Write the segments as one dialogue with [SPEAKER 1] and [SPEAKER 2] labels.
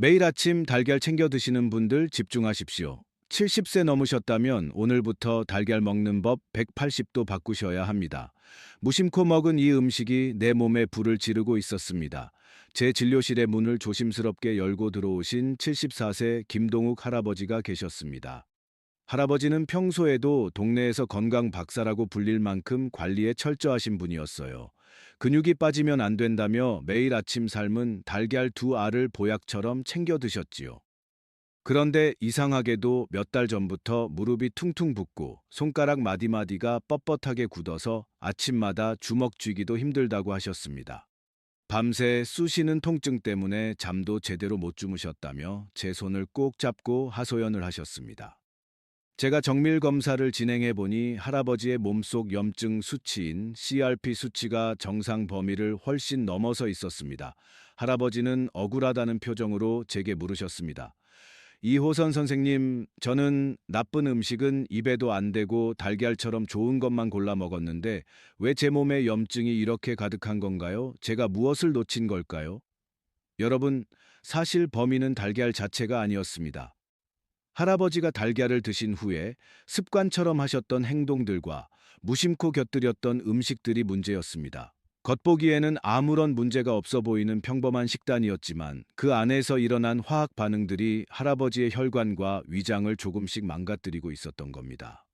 [SPEAKER 1] 매일 아침 달걀 챙겨 드시는 분들 집중하십시오. 70세 넘으셨다면 오늘부터 달걀 먹는 법 180도 바꾸셔야 합니다. 무심코 먹은 이 음식이 내 몸에 불을 지르고 있었습니다. 제 진료실의 문을 조심스럽게 열고 들어오신 74세 김동욱 할아버지가 계셨습니다. 할아버지는 평소에도 동네에서 건강 박사라고 불릴 만큼 관리에 철저하신 분이었어요. 근육이 빠지면 안 된다며 매일 아침 삶은 달걀 두 알을 보약처럼 챙겨 드셨지요. 그런데 이상하게도 몇 달 전부터 무릎이 퉁퉁 붓고 손가락 마디마디가 뻣뻣하게 굳어서 아침마다 주먹 쥐기도 힘들다고 하셨습니다. 밤새 쑤시는 통증 때문에 잠도 제대로 못 주무셨다며 제 손을 꼭 잡고 하소연을 하셨습니다. 제가 정밀 검사를 진행해 보니 할아버지의 몸속 염증 수치인 CRP 수치가 정상 범위를 훨씬 넘어서 있었습니다. 할아버지는 억울하다는 표정으로 제게 물으셨습니다. 이호선 선생님, 저는 나쁜 음식은 입에도 안 대고 달걀처럼 좋은 것만 골라 먹었는데 왜 제 몸에 염증이 이렇게 가득한 건가요? 제가 무엇을 놓친 걸까요? 여러분, 사실 범인은 달걀 자체가 아니었습니다. 할아버지가 달걀을 드신 후에 습관처럼 하셨던 행동들과 무심코 곁들였던 음식들이 문제였습니다. 겉보기에는 아무런 문제가 없어 보이는 평범한 식단이었지만 그 안에서 일어난 화학 반응들이 할아버지의 혈관과 위장을 조금씩 망가뜨리고 있었던 겁니다.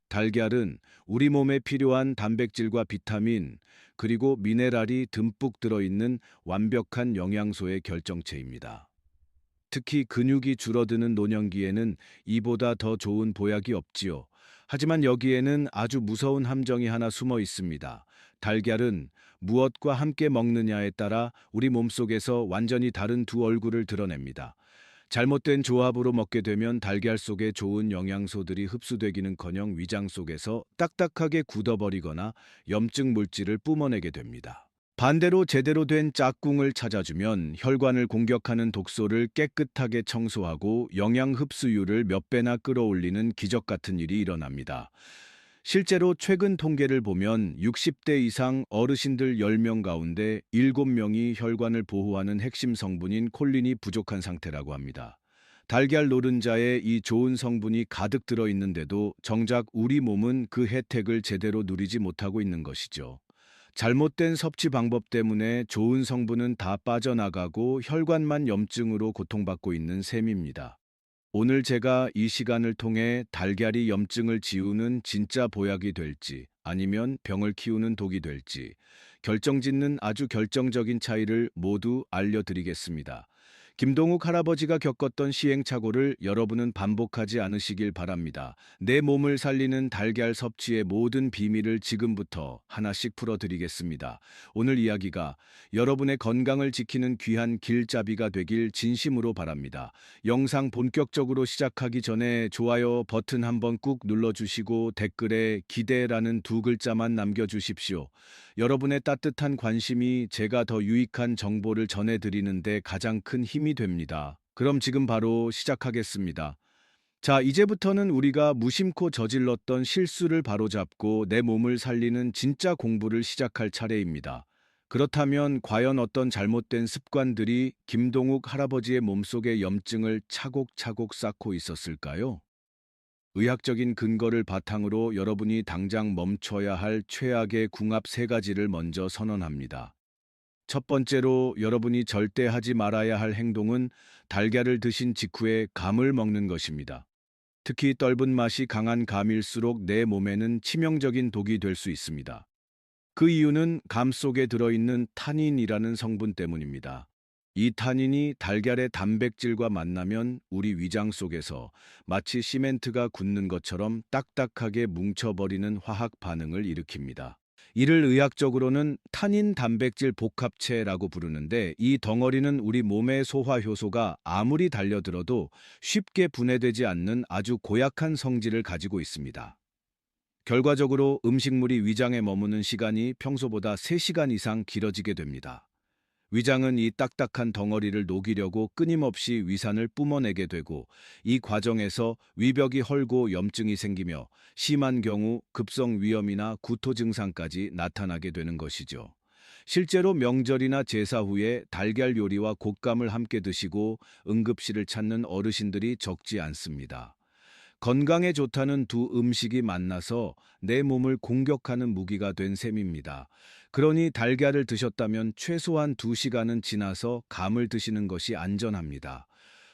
[SPEAKER 1] 달걀은 우리 몸에 필요한 단백질과 비타민, 그리고 미네랄이 듬뿍 들어있는 완벽한 영양소의 결정체입니다. 특히 근육이 줄어드는 노년기에는 이보다 더 좋은 보약이 없지요. 하지만 여기에는 아주 무서운 함정이 하나 숨어 있습니다. 달걀은 무엇과 함께 먹느냐에 따라 우리 몸속에서 완전히 다른 두 얼굴을 드러냅니다. 잘못된 조합으로 먹게 되면 달걀 속에 좋은 영양소들이 흡수되기는커녕 위장 속에서 딱딱하게 굳어버리거나 염증 물질을 뿜어내게 됩니다. 반대로 제대로 된 짝꿍을 찾아주면 혈관을 공격하는 독소를 깨끗하게 청소하고 영양 흡수율을 몇 배나 끌어올리는 기적 같은 일이 일어납니다. 실제로 최근 통계를 보면 60대 이상 어르신들 10명 가운데 7명이 혈관을 보호하는 핵심 성분인 콜린이 부족한 상태라고 합니다. 달걀 노른자에 이 좋은 성분이 가득 들어 있는데도 정작 우리 몸은 그 혜택을 제대로 누리지 못하고 있는 것이죠. 잘못된 섭취 방법 때문에 좋은 성분은 다 빠져나가고 혈관만 염증으로 고통받고 있는 셈입니다. 오늘 제가 이 시간을 통해 달걀이 염증을 지우는 진짜 보약이 될지 아니면 병을 키우는 독이 될지 결정짓는 아주 결정적인 차이를 모두 알려드리겠습니다. 김동욱 할아버지가 겪었던 시행착오를 여러분은 반복하지 않으시길 바랍니다. 내 몸을 살리는 달걀 섭취의 모든 비밀을 지금부터 하나씩 풀어드리겠습니다. 오늘 이야기가 여러분의 건강을 지키는 귀한 길잡이가 되길 진심으로 바랍니다. 영상 본격적으로 시작하기 전에 좋아요 버튼 한번 꾹 눌러주시고 댓글에 기대라는 두 글자만 남겨주십시오. 여러분의 따뜻한 관심이 제가 더 유익한 정보를 전해드리는데 가장 큰 힘이 됩니다. 그럼 지금 바로 시작하겠습니다. 자, 이제부터는 우리가 무심코 저질렀던 실수를 바로잡고 내 몸을 살리는 진짜 공부를 시작할 차례입니다. 그렇다면 과연 어떤 잘못된 습관들이 김동욱 할아버지의 몸속에 염증을 차곡차곡 쌓고 있었을까요? 의학적인 근거를 바탕으로 여러분이 당장 멈춰야 할 최악의 궁합 세 가지를 먼저 선언합니다. 첫 번째로 여러분이 절대 하지 말아야 할 행동은 달걀을 드신 직후에 감을 먹는 것입니다. 특히 떫은 맛이 강한 감일수록 내 몸에는 치명적인 독이 될 수 있습니다. 그 이유는 감 속에 들어있는 타닌이라는 성분 때문입니다. 이 타닌이 달걀의 단백질과 만나면 우리 위장 속에서 마치 시멘트가 굳는 것처럼 딱딱하게 뭉쳐버리는 화학 반응을 일으킵니다. 이를 의학적으로는 타닌 단백질 복합체라고 부르는데 이 덩어리는 우리 몸의 소화 효소가 아무리 달려들어도 쉽게 분해되지 않는 아주 고약한 성질을 가지고 있습니다. 결과적으로 음식물이 위장에 머무는 시간이 평소보다 3시간 이상 길어지게 됩니다. 위장은 이 딱딱한 덩어리를 녹이려고 끊임없이 위산을 뿜어내게 되고 이 과정에서 위벽이 헐고 염증이 생기며 심한 경우 급성 위염이나 구토 증상까지 나타나게 되는 것이죠. 실제로 명절이나 제사 후에 달걀 요리와 곶감을 함께 드시고 응급실을 찾는 어르신들이 적지 않습니다. 건강에 좋다는 두 음식이 만나서 내 몸을 공격하는 무기가 된 셈입니다. 그러니 달걀을 드셨다면 최소한 2시간은 지나서 감을 드시는 것이 안전합니다.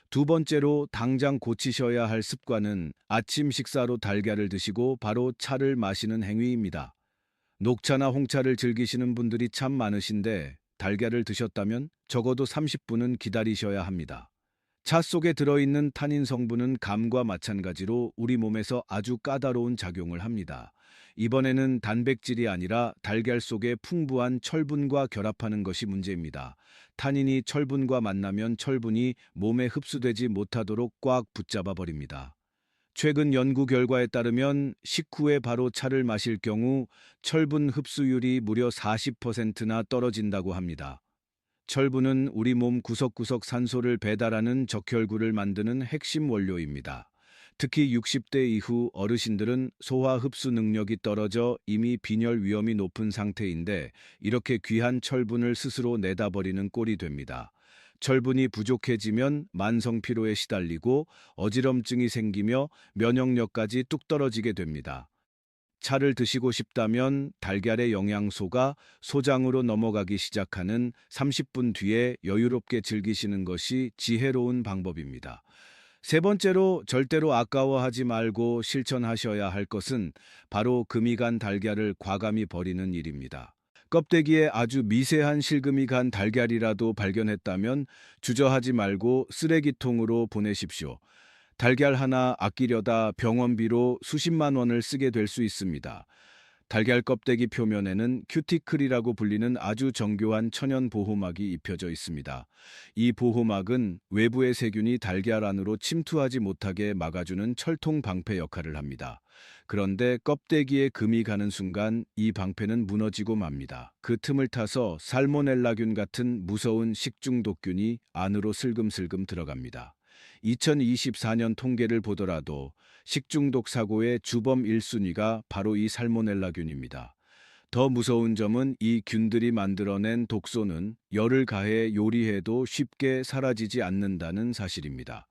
[SPEAKER 1] 두 번째로 당장 고치셔야 할 습관은 아침 식사로 달걀을 드시고 바로 차를 마시는 행위입니다. 녹차나 홍차를 즐기시는 분들이 참 많으신데 달걀을 드셨다면 적어도 30분은 기다리셔야 합니다. 차 속에 들어있는 타닌 성분은 감과 마찬가지로 우리 몸에서 아주 까다로운 작용을 합니다. 이번에는 단백질이 아니라 달걀 속에 풍부한 철분과 결합하는 것이 문제입니다. 타닌이 철분과 만나면 철분이 몸에 흡수되지 못하도록 꽉 붙잡아 버립니다. 최근 연구 결과에 따르면 식후에 바로 차를 마실 경우 철분 흡수율이 무려 40%나 떨어진다고 합니다. 철분은 우리 몸 구석구석 산소를 배달하는 적혈구를 만드는 핵심 원료입니다. 특히 60대 이후 어르신들은 소화 흡수 능력이 떨어져 이미 빈혈 위험이 높은 상태인데 이렇게 귀한 철분을 스스로 내다버리는 꼴이 됩니다. 철분이 부족해지면 만성 피로에 시달리고 어지럼증이 생기며 면역력까지 뚝 떨어지게 됩니다. 차를 드시고 싶다면 달걀의 영양소가 소장으로 넘어가기 시작하는 30분 뒤에 여유롭게 즐기시는 것이 지혜로운 방법입니다. 세 번째로 절대로 아까워하지 말고 실천하셔야 할 것은 바로 금이 간 달걀을 과감히 버리는 일입니다. 껍데기에 아주 미세한 실금이 간 달걀이라도 발견했다면 주저하지 말고 쓰레기통으로 보내십시오. 달걀 하나 아끼려다 병원비로 수십만 원을 쓰게 될 수 있습니다. 달걀 껍데기 표면에는 큐티클이라고 불리는 아주 정교한 천연 보호막이 입혀져 있습니다. 이 보호막은 외부의 세균이 달걀 안으로 침투하지 못하게 막아주는 철통 방패 역할을 합니다. 그런데 껍데기에 금이 가는 순간 이 방패는 무너지고 맙니다. 그 틈을 타서 살모넬라균 같은 무서운 식중독균이 안으로 슬금슬금 들어갑니다. 2024년 통계를 보더라도 식중독 사고의 주범 1순위가 바로 이 살모넬라균입니다. 더 무서운 점은 이 균들이 만들어낸 독소는 열을 가해 요리해도 쉽게 사라지지 않는다는 사실입니다.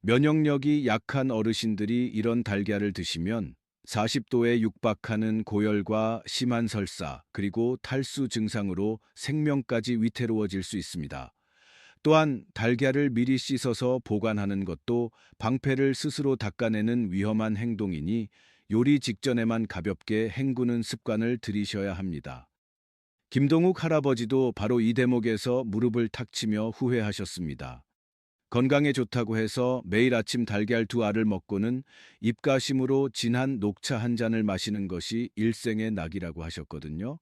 [SPEAKER 1] 면역력이 약한 어르신들이 이런 달걀을 드시면 40도에 육박하는 고열과 심한 설사, 그리고 탈수 증상으로 생명까지 위태로워질 수 있습니다. 또한 달걀을 미리 씻어서 보관하는 것도 방패를 스스로 닦아내는 위험한 행동이니 요리 직전에만 가볍게 헹구는 습관을 들이셔야 합니다. 김동욱 할아버지도 바로 이 대목에서 무릎을 탁 치며 후회하셨습니다. 건강에 좋다고 해서 매일 아침 달걀 2알을 먹고는 입가심으로 진한 녹차 한 잔을 마시는 것이 일생의 낙이라고 하셨거든요.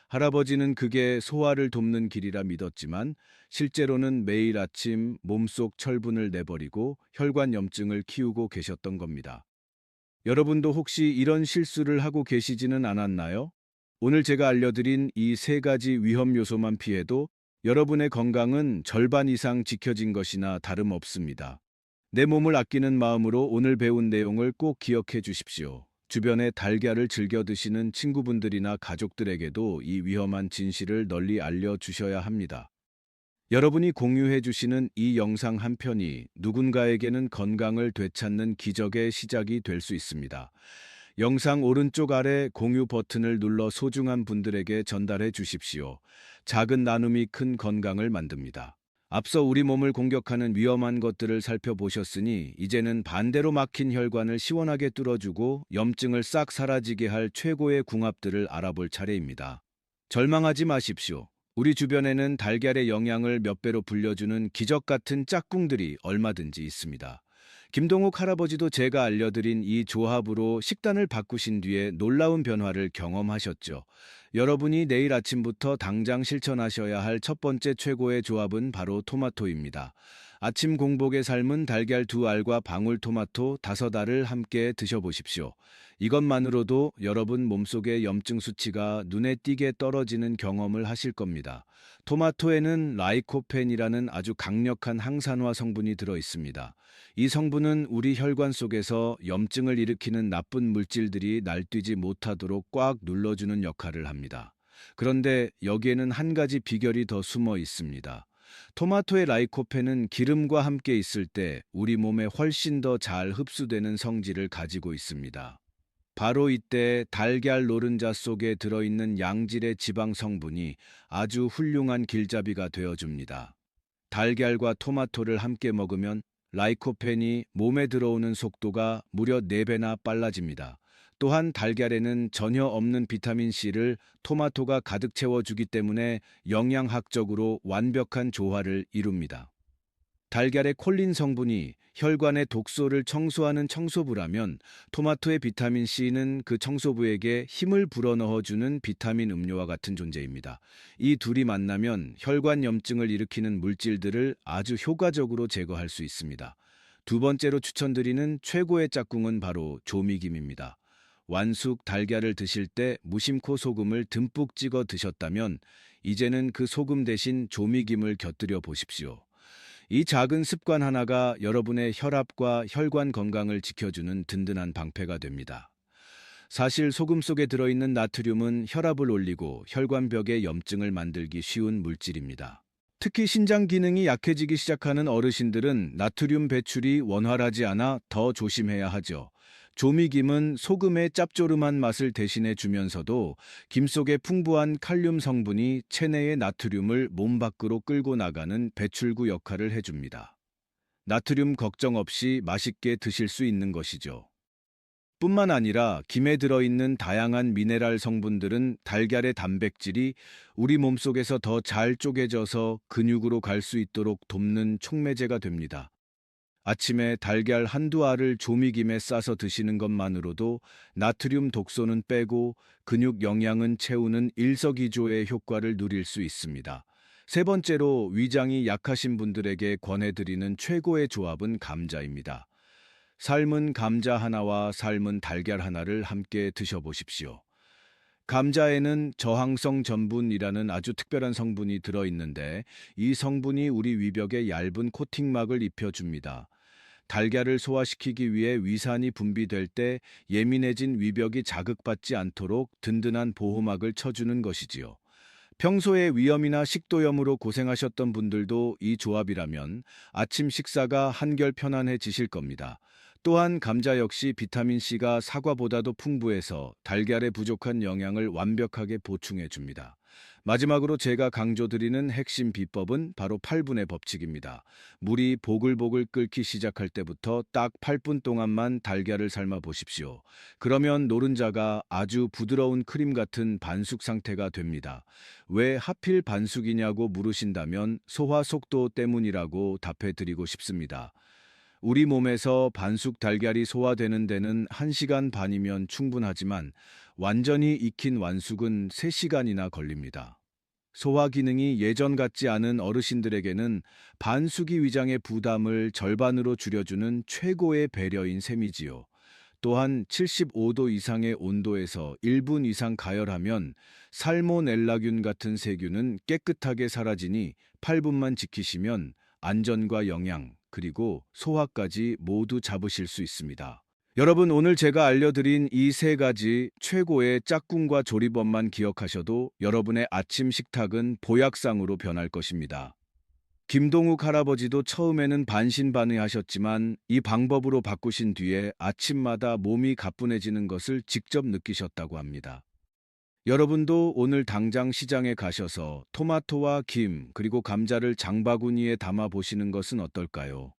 [SPEAKER 1] 할아버지는 그게 소화를 돕는 길이라 믿었지만 실제로는 매일 아침 몸속 철분을 내버리고 혈관염증을 키우고 계셨던 겁니다. 여러분도 혹시 이런 실수를 하고 계시지는 않았나요? 오늘 제가 알려드린 이 3가지 위험 요소만 피해도 여러분의 건강은 절반 이상 지켜진 것이나 다름없습니다. 내 몸을 아끼는 마음으로 오늘 배운 내용을 꼭 기억해 주십시오. 주변에 달걀을 즐겨 드시는 친구분들이나 가족들에게도 이 위험한 진실을 널리 알려주셔야 합니다. 여러분이 공유해 주시는 이 영상 한 편이 누군가에게는 건강을 되찾는 기적의 시작이 될 수 있습니다. 영상 오른쪽 아래 공유 버튼을 눌러 소중한 분들에게 전달해 주십시오. 작은 나눔이 큰 건강을 만듭니다. 앞서 우리 몸을 공격하는 위험한 것들을 살펴보셨으니 이제는 반대로 막힌 혈관을 시원하게 뚫어주고 염증을 싹 사라지게 할 최고의 궁합들을 알아볼 차례입니다. 절망하지 마십시오. 우리 주변에는 달걀의 영양을 몇 배로 불려주는 기적 같은 짝꿍들이 얼마든지 있습니다. 김동욱 할아버지도 제가 알려드린 이 조합으로 식단을 바꾸신 뒤에 놀라운 변화를 경험하셨죠. 여러분이 내일 아침부터 당장 실천하셔야 할 첫 번째 최고의 조합은 바로 토마토입니다. 아침 공복에 삶은 달걀 2알과 방울토마토 5알을 함께 드셔보십시오. 이것만으로도 여러분 몸속의 염증 수치가 눈에 띄게 떨어지는 경험을 하실 겁니다. 토마토에는 라이코펜이라는 아주 강력한 항산화 성분이 들어 있습니다. 이 성분은 우리 혈관 속에서 염증을 일으키는 나쁜 물질들이 날뛰지 못하도록 꽉 눌러주는 역할을 합니다. 그런데 여기에는 한 가지 비결이 더 숨어 있습니다. 토마토의 라이코펜은 기름과 함께 있을 때 우리 몸에 훨씬 더 잘 흡수되는 성질을 가지고 있습니다. 바로 이때 달걀 노른자 속에 들어있는 양질의 지방 성분이 아주 훌륭한 길잡이가 되어줍니다. 달걀과 토마토를 함께 먹으면 라이코펜이 몸에 들어오는 속도가 무려 4배나 빨라집니다. 또한 달걀에는 전혀 없는 비타민C를 토마토가 가득 채워주기 때문에 영양학적으로 완벽한 조화를 이룹니다. 달걀의 콜린 성분이 혈관의 독소를 청소하는 청소부라면 토마토의 비타민C는 그 청소부에게 힘을 불어넣어주는 비타민 음료와 같은 존재입니다. 이 둘이 만나면 혈관 염증을 일으키는 물질들을 아주 효과적으로 제거할 수 있습니다. 두 번째로 추천드리는 최고의 짝꿍은 바로 조미김입니다. 완숙 달걀을 드실 때 무심코 소금을 듬뿍 찍어 드셨다면 이제는 그 소금 대신 조미김을 곁들여 보십시오. 이 작은 습관 하나가 여러분의 혈압과 혈관 건강을 지켜주는 든든한 방패가 됩니다. 사실 소금 속에 들어있는 나트륨은 혈압을 올리고 혈관벽에 염증을 만들기 쉬운 물질입니다. 특히 신장 기능이 약해지기 시작하는 어르신들은 나트륨 배출이 원활하지 않아 더 조심해야 하죠. 조미김은 소금의 짭조름한 맛을 대신해 주면서도 김 속의 풍부한 칼륨 성분이 체내의 나트륨을 몸 밖으로 끌고 나가는 배출구 역할을 해줍니다. 나트륨 걱정 없이 맛있게 드실 수 있는 것이죠. 뿐만 아니라 김에 들어있는 다양한 미네랄 성분들은 달걀의 단백질이 우리 몸속에서 더 잘 쪼개져서 근육으로 갈 수 있도록 돕는 촉매제가 됩니다. 아침에 달걀 한두 알을 조미김에 싸서 드시는 것만으로도 나트륨 독소는 빼고 근육 영양은 채우는 일석이조의 효과를 누릴 수 있습니다. 세 번째로 위장이 약하신 분들에게 권해드리는 최고의 조합은 감자입니다. 삶은 감자 하나와 삶은 달걀 하나를 함께 드셔보십시오. 감자에는 저항성 전분이라는 아주 특별한 성분이 들어있는데 이 성분이 우리 위벽에 얇은 코팅막을 입혀줍니다. 달걀을 소화시키기 위해 위산이 분비될 때 예민해진 위벽이 자극받지 않도록 든든한 보호막을 쳐주는 것이지요. 평소에 위염이나 식도염으로 고생하셨던 분들도 이 조합이라면 아침 식사가 한결 편안해지실 겁니다. 또한 감자 역시 비타민C가 사과보다도 풍부해서 달걀의 부족한 영양을 완벽하게 보충해 줍니다. 마지막으로 제가 강조드리는 핵심 비법은 바로 8분의 법칙입니다. 물이 보글보글 끓기 시작할 때부터 딱 8분 동안만 달걀을 삶아 보십시오. 그러면 노른자가 아주 부드러운 크림 같은 반숙 상태가 됩니다. 왜 하필 반숙이냐고 물으신다면 소화 속도 때문이라고 답해 드리고 싶습니다. 우리 몸에서 반숙 달걀이 소화되는 데는 1시간 반이면 충분하지만 완전히 익힌 완숙은 3시간이나 걸립니다. 소화 기능이 예전 같지 않은 어르신들에게는 반숙이 위장의 부담을 절반으로 줄여주는 최고의 배려인 셈이지요. 또한 75도 이상의 온도에서 1분 이상 가열하면 살모넬라균 같은 세균은 깨끗하게 사라지니 8분만 지키시면 안전과 영양, 그리고 소화까지 모두 잡으실 수 있습니다. 여러분, 오늘 제가 알려드린 이 3가지 최고의 짝꿍과 조리법만 기억하셔도 여러분의 아침 식탁은 보약상으로 변할 것입니다. 김동욱 할아버지도 처음에는 반신반의하셨지만 이 방법으로 바꾸신 뒤에 아침마다 몸이 가뿐해지는 것을 직접 느끼셨다고 합니다. 여러분도 오늘 당장 시장에 가셔서 토마토와 김, 그리고 감자를 장바구니에 담아 보시는 것은 어떨까요?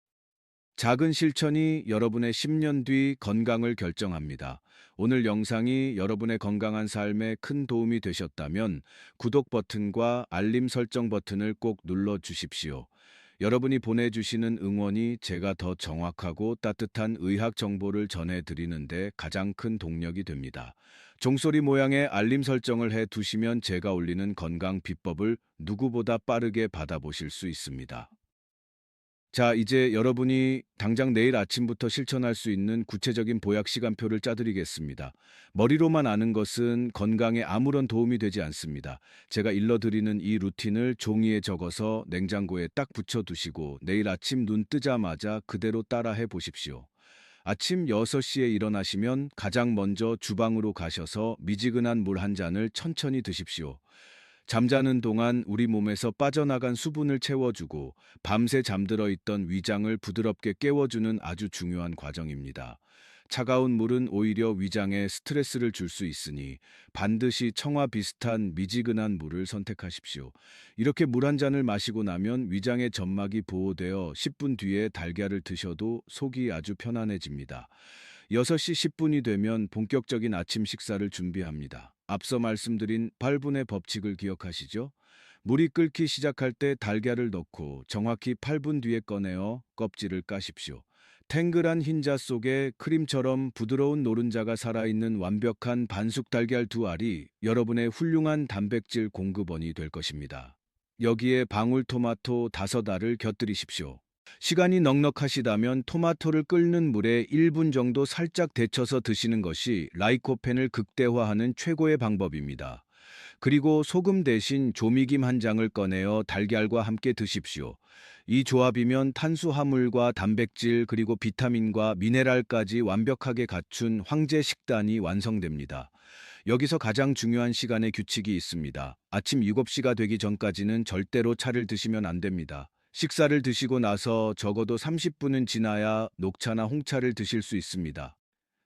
[SPEAKER 1] 작은 실천이 여러분의 10년 뒤 건강을 결정합니다. 오늘 영상이 여러분의 건강한 삶에 큰 도움이 되셨다면 구독 버튼과 알림 설정 버튼을 꼭 눌러 주십시오. 여러분이 보내주시는 응원이 제가 더 정확하고 따뜻한 의학 정보를 전해드리는데 가장 큰 동력이 됩니다. 종소리 모양의 알림 설정을 해 두시면 제가 올리는 건강 비법을 누구보다 빠르게 받아보실 수 있습니다. 자, 이제 여러분이 당장 내일 아침부터 실천할 수 있는 구체적인 보약 시간표를 짜드리겠습니다. 머리로만 아는 것은 건강에 아무런 도움이 되지 않습니다. 제가 일러드리는 이 루틴을 종이에 적어서 냉장고에 딱 붙여두시고 내일 아침 눈 뜨자마자 그대로 따라해 보십시오. 아침 6시에 일어나시면 가장 먼저 주방으로 가셔서 미지근한 물 한 잔을 천천히 드십시오. 잠자는 동안 우리 몸에서 빠져나간 수분을 채워주고 밤새 잠들어 있던 위장을 부드럽게 깨워주는 아주 중요한 과정입니다. 차가운 물은 오히려 위장에 스트레스를 줄 수 있으니 반드시 청아 비슷한 미지근한 물을 선택하십시오. 이렇게 물 한 잔을 마시고 나면 위장의 점막이 보호되어 10분 뒤에 달걀을 드셔도 속이 아주 편안해집니다. 6시 10분이 되면 본격적인 아침 식사를 준비합니다. 앞서 말씀드린 8분의 법칙을 기억하시죠? 물이 끓기 시작할 때 달걀을 넣고 정확히 8분 뒤에 꺼내어 껍질을 까십시오. 탱글한 흰자 속에 크림처럼 부드러운 노른자가 살아있는 완벽한 반숙 달걀 두 알이 여러분의 훌륭한 단백질 공급원이 될 것입니다. 여기에 방울토마토 5알을 곁들이십시오. 시간이 넉넉하시다면 토마토를 끓는 물에 1분 정도 살짝 데쳐서 드시는 것이 라이코펜을 극대화하는 최고의 방법입니다. 그리고 소금 대신 조미김 한 장을 꺼내어 달걀과 함께 드십시오. 이 조합이면 탄수화물과 단백질 그리고 비타민과 미네랄까지 완벽하게 갖춘 황제 식단이 완성됩니다. 여기서 가장 중요한 시간의 규칙이 있습니다. 아침 7시가 되기 전까지는 절대로 차를 드시면 안 됩니다. 식사를 드시고 나서 적어도 30분은 지나야 녹차나 홍차를 드실 수 있습니다.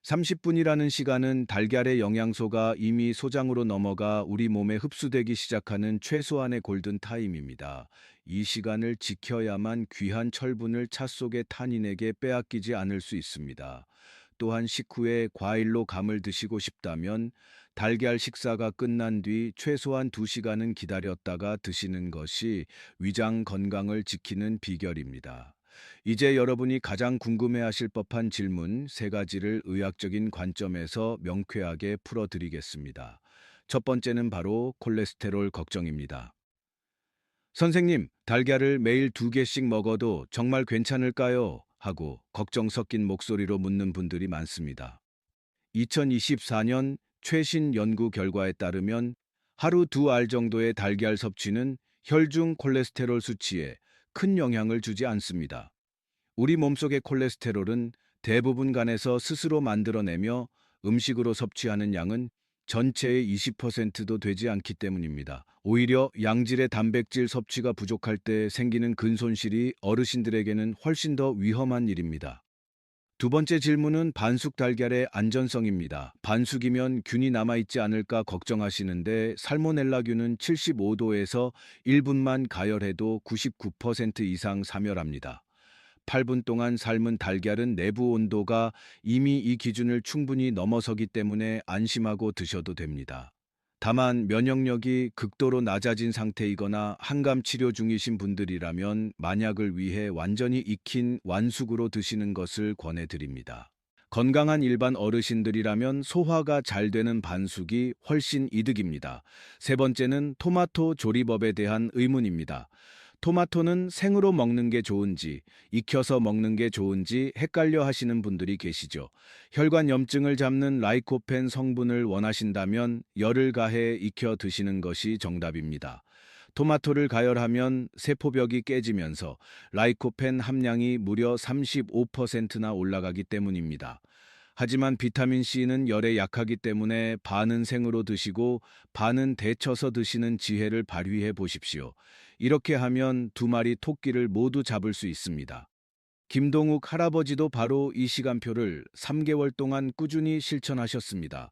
[SPEAKER 1] 30분이라는 시간은 달걀의 영양소가 이미 소장으로 넘어가 우리 몸에 흡수되기 시작하는 최소한의 골든 타임입니다. 이 시간을 지켜야만 귀한 철분을 차 속의 탄닌에게 빼앗기지 않을 수 있습니다. 또한 식후에 과일로 감을 드시고 싶다면 달걀 식사가 끝난 뒤 최소한 2시간은 기다렸다가 드시는 것이 위장 건강을 지키는 비결입니다. 이제 여러분이 가장 궁금해하실 법한 질문 3가지를 의학적인 관점에서 명쾌하게 풀어드리겠습니다. 첫 번째는 바로 콜레스테롤 걱정입니다. 선생님, 달걀을 매일 2개씩 먹어도 정말 괜찮을까요? 하고 걱정 섞인 목소리로 묻는 분들이 많습니다. 2024년 최신 연구 결과에 따르면 하루 2알 정도의 달걀 섭취는 혈중 콜레스테롤 수치에 큰 영향을 주지 않습니다. 우리 몸속의 콜레스테롤은 대부분 간에서 스스로 만들어내며 음식으로 섭취하는 양은 전체의 20%도 되지 않기 때문입니다. 오히려 양질의 단백질 섭취가 부족할 때 생기는 근손실이 어르신들에게는 훨씬 더 위험한 일입니다. 두 번째 질문은 반숙 달걀의 안전성입니다. 반숙이면 균이 남아있지 않을까 걱정하시는데 살모넬라균은 75도에서 1분만 가열해도 99% 이상 사멸합니다. 8분 동안 삶은 달걀은 내부 온도가 이미 이 기준을 충분히 넘어서기 때문에 안심하고 드셔도 됩니다. 다만 면역력이 극도로 낮아진 상태이거나 항암 치료 중이신 분들이라면 만약을 위해 완전히 익힌 완숙으로 드시는 것을 권해드립니다. 건강한 일반 어르신들이라면 소화가 잘 되는 반숙이 훨씬 이득입니다. 세 번째는 토마토 조리법에 대한 의문입니다. 토마토는 생으로 먹는 게 좋은지, 익혀서 먹는 게 좋은지 헷갈려 하시는 분들이 계시죠. 혈관 염증을 잡는 라이코펜 성분을 원하신다면 열을 가해 익혀 드시는 것이 정답입니다. 토마토를 가열하면 세포벽이 깨지면서 라이코펜 함량이 무려 35%나 올라가기 때문입니다. 하지만 비타민C는 열에 약하기 때문에 반은 생으로 드시고 반은 데쳐서 드시는 지혜를 발휘해 보십시오. 이렇게 하면 2마리 토끼를 모두 잡을 수 있습니다. 김동욱 할아버지도 바로 이 시간표를 3개월 동안 꾸준히 실천하셨습니다.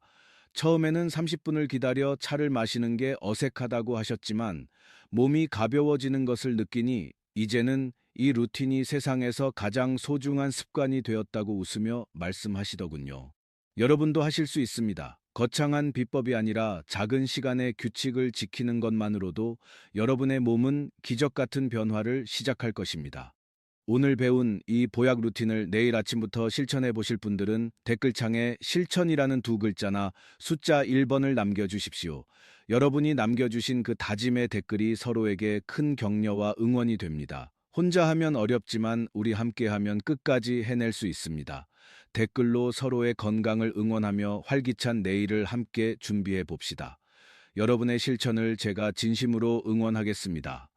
[SPEAKER 1] 처음에는 30분을 기다려 차를 마시는 게 어색하다고 하셨지만 몸이 가벼워지는 것을 느끼니 이제는 이 루틴이 세상에서 가장 소중한 습관이 되었다고 웃으며 말씀하시더군요. 여러분도 하실 수 있습니다. 거창한 비법이 아니라 작은 시간의 규칙을 지키는 것만으로도 여러분의 몸은 기적 같은 변화를 시작할 것입니다. 오늘 배운 이 보약 루틴을 내일 아침부터 실천해 보실 분들은 댓글창에 실천이라는 2글자나 숫자 1번을 남겨주십시오. 여러분이 남겨주신 그 다짐의 댓글이 서로에게 큰 격려와 응원이 됩니다. 혼자 하면 어렵지만 우리 함께 하면 끝까지 해낼 수 있습니다. 댓글로 서로의 건강을 응원하며 활기찬 내일을 함께 준비해 봅시다. 여러분의 실천을 제가 진심으로 응원하겠습니다.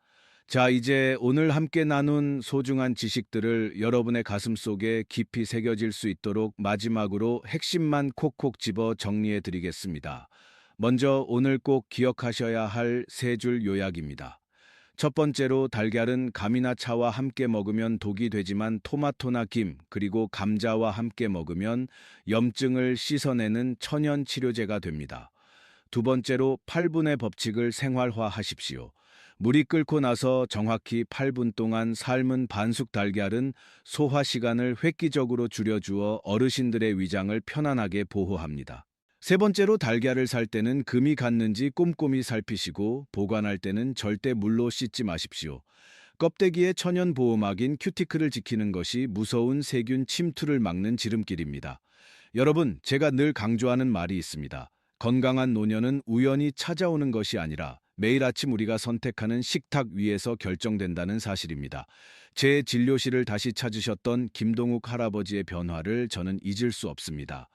[SPEAKER 1] 자, 이제 오늘 함께 나눈 소중한 지식들을 여러분의 가슴 속에 깊이 새겨질 수 있도록 마지막으로 핵심만 콕콕 집어 정리해 드리겠습니다. 먼저 오늘 꼭 기억하셔야 할 세 줄 요약입니다. 첫 번째로 달걀은 감이나 차와 함께 먹으면 독이 되지만 토마토나 김, 그리고 감자와 함께 먹으면 염증을 씻어내는 천연 치료제가 됩니다. 두 번째로 8분의 법칙을 생활화하십시오. 물이 끓고 나서 정확히 8분 동안 삶은 반숙 달걀은 소화 시간을 획기적으로 줄여주어 어르신들의 위장을 편안하게 보호합니다. 세 번째로 달걀을 살 때는 금이 갔는지 꼼꼼히 살피시고 보관할 때는 절대 물로 씻지 마십시오. 껍데기에 천연 보호막인 큐티클을 지키는 것이 무서운 세균 침투를 막는 지름길입니다. 여러분, 제가 늘 강조하는 말이 있습니다. 건강한 노년은 우연히 찾아오는 것이 아니라 매일 아침 우리가 선택하는 식탁 위에서 결정된다는 사실입니다. 제 진료실을 다시 찾으셨던 김동욱 할아버지의 변화를 저는 잊을 수 없습니다.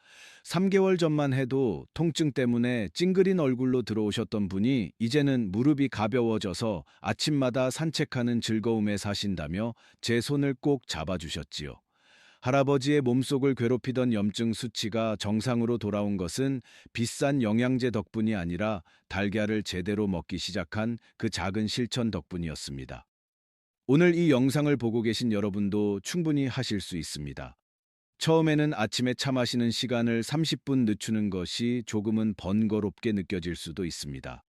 [SPEAKER 1] 3개월 전만 해도 통증 때문에 찡그린 얼굴로 들어오셨던 분이 이제는 무릎이 가벼워져서 아침마다 산책하는 즐거움에 사신다며 제 손을 꼭 잡아주셨지요. 할아버지의 몸속을 괴롭히던 염증 수치가 정상으로 돌아온 것은 비싼 영양제 덕분이 아니라 달걀을 제대로 먹기 시작한 그 작은 실천 덕분이었습니다. 오늘 이 영상을 보고 계신 여러분도 충분히 하실 수 있습니다. 처음에는 아침에 차 마시는 시간을 30분 늦추는 것이 조금은 번거롭게 느껴질 수도 있습니다.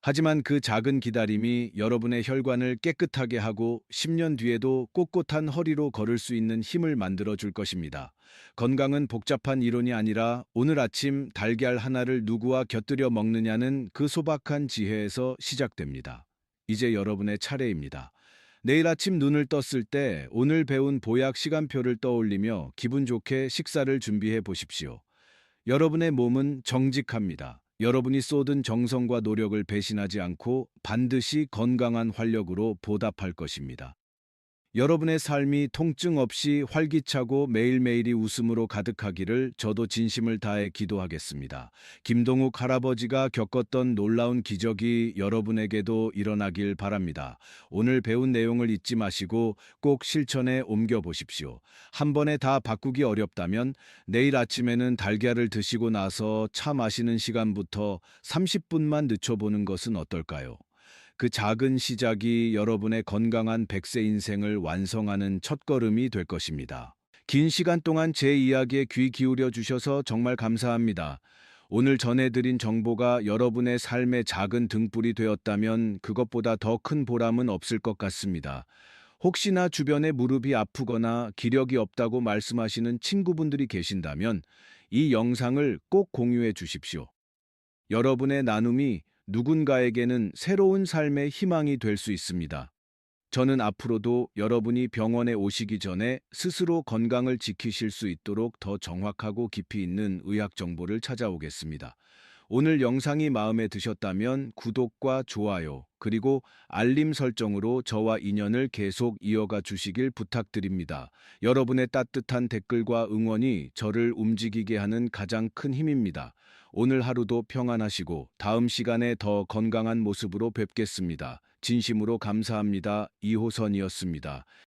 [SPEAKER 1] 하지만 그 작은 기다림이 여러분의 혈관을 깨끗하게 하고 10년 뒤에도 꼿꼿한 허리로 걸을 수 있는 힘을 만들어 줄 것입니다. 건강은 복잡한 이론이 아니라 오늘 아침 달걀 하나를 누구와 곁들여 먹느냐는 그 소박한 지혜에서 시작됩니다. 이제 여러분의 차례입니다. 내일 아침 눈을 떴을 때 오늘 배운 보약 시간표를 떠올리며 기분 좋게 식사를 준비해 보십시오. 여러분의 몸은 정직합니다. 여러분이 쏟은 정성과 노력을 배신하지 않고 반드시 건강한 활력으로 보답할 것입니다. 여러분의 삶이 통증 없이 활기차고 매일매일이 웃음으로 가득하기를 저도 진심을 다해 기도하겠습니다. 김동욱 할아버지가 겪었던 놀라운 기적이 여러분에게도 일어나길 바랍니다. 오늘 배운 내용을 잊지 마시고 꼭 실천에 옮겨 보십시오. 한 번에 다 바꾸기 어렵다면 내일 아침에는 달걀을 드시고 나서 차 마시는 시간부터 30분만 늦춰보는 것은 어떨까요? 그 작은 시작이 여러분의 건강한 100세 인생을 완성하는 첫걸음이 될 것입니다. 긴 시간 동안 제 이야기에 귀 기울여 주셔서 정말 감사합니다. 오늘 전해드린 정보가 여러분의 삶의 작은 등불이 되었다면 그것보다 더 큰 보람은 없을 것 같습니다. 혹시나 주변에 무릎이 아프거나 기력이 없다고 말씀하시는 친구분들이 계신다면 이 영상을 꼭 공유해 주십시오. 여러분의 나눔이 누군가에게는 새로운 삶의 희망이 될 수 있습니다. 저는 앞으로도 여러분이 병원에 오시기 전에 스스로 건강을 지키실 수 있도록 더 정확하고 깊이 있는 의학 정보를 찾아오겠습니다. 오늘 영상이 마음에 드셨다면 구독과 좋아요, 그리고 알림 설정으로 저와 인연을 계속 이어가 주시길 부탁드립니다. 여러분의 따뜻한 댓글과 응원이 저를 움직이게 하는 가장 큰 힘입니다. 오늘 하루도 평안하시고 다음 시간에 더 건강한 모습으로 뵙겠습니다. 진심으로 감사합니다. 이호선이었습니다.